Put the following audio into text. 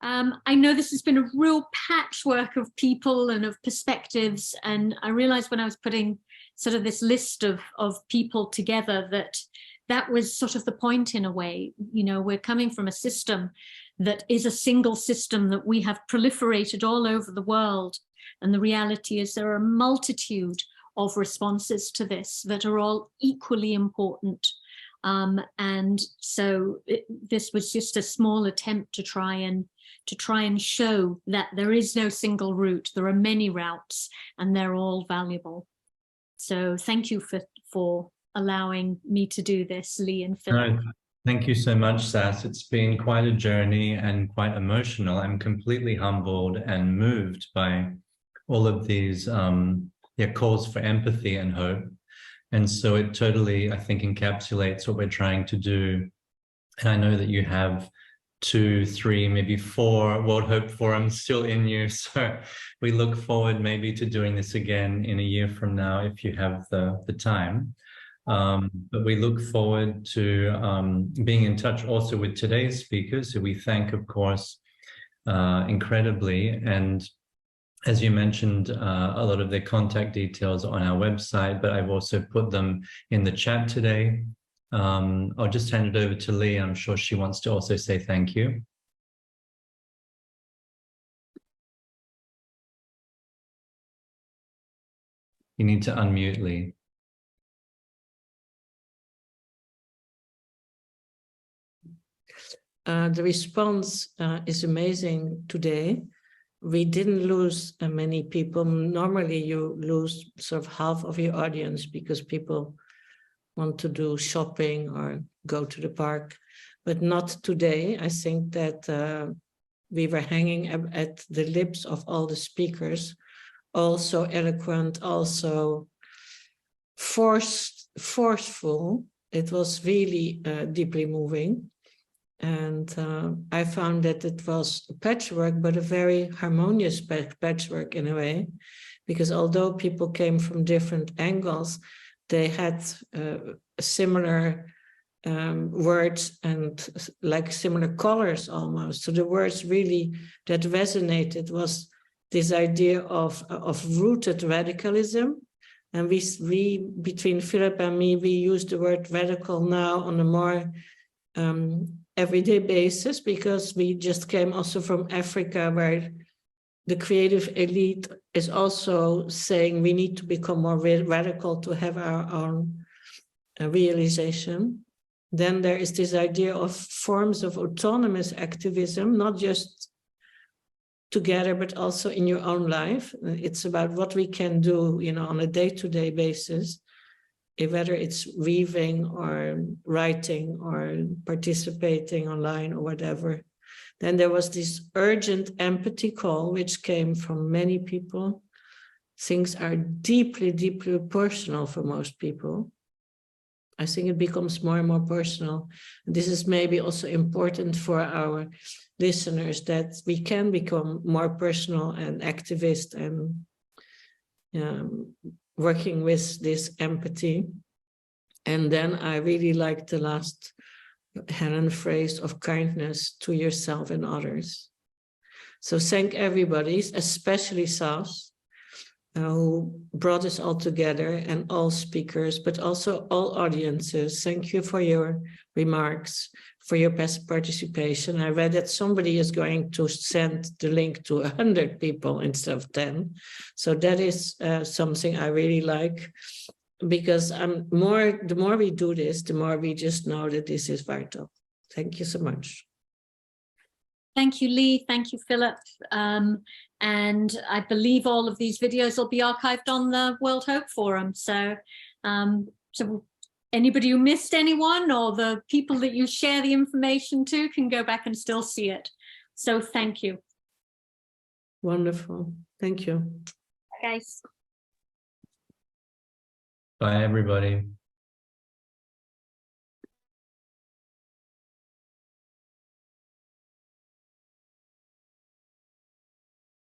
I know this has been a real patchwork of people and of perspectives, and I realized when I was putting sort of this list of people together that was sort of the point in a way. You know, we're coming from a system that is a single system that we have proliferated all over the world, and the reality is there are a multitude of responses to this that are all equally important. And so this was just a small attempt to try and show that there is no single route. There are many routes, and they're all valuable. So thank you for allowing me to do this, Lee and Philip. No, thank you so much, Sass. It's been quite a journey and quite emotional. I'm completely humbled and moved by all of these calls for empathy and hope. And so it totally, I think, encapsulates what we're trying to do. And I know that you have 2, 3, maybe 4 World Hope Forums still in you. So we look forward maybe to doing this again in a year from now, if you have the time. But we look forward to being in touch also with today's speakers, who we thank, of course, incredibly. And as you mentioned, a lot of their contact details on our website, but I've also put them in the chat today. I'll just hand it over to Lee. I'm sure she wants to also say thank you. You need to unmute, Lee. The response is amazing today. We didn't lose many people. Normally you lose sort of half of your audience because people want to do shopping or go to the park, but not today. I think that we were hanging at the lips of all the speakers, also eloquent, also forceful. It was really deeply moving. And I found that it was a patchwork, but a very harmonious patchwork in a way, because although people came from different angles, they had similar words and like similar colors almost. So the words really that resonated was this idea of rooted radicalism. And we between Philip and me, we use the word radical now on a more everyday basis, because we just came also from Africa, where the creative elite is also saying we need to become more radical to have our own realization. Then there is this idea of forms of autonomous activism, not just together, but also in your own life. It's about what we can do, you know, on a day-to-day basis, whether it's weaving or writing or participating online or whatever. Then there was this urgent empathy call, which came from many people. Things are deeply, deeply personal for most people. I think it becomes more and more personal. This is maybe also important for our listeners, that we can become more personal and activist and working with this empathy. And then I really like the last Helen phrase of kindness to yourself and others. So thank everybody, especially Sass, who brought us all together, and all speakers, but also all audiences. Thank you for your remarks, for your best participation. I read that somebody is going to send the link to 100 people instead of 10. So that is something I really like, because the more we do this, the more we just know that this is vital. Thank you so much. Thank you, Lee. Thank you, Philip. And I believe all of these videos will be archived on the World Hope Forum. So, so anybody who missed anyone, or the people that you share the information to, can go back and still see it. So thank you. Wonderful. Thank you. Guys. Bye, everybody.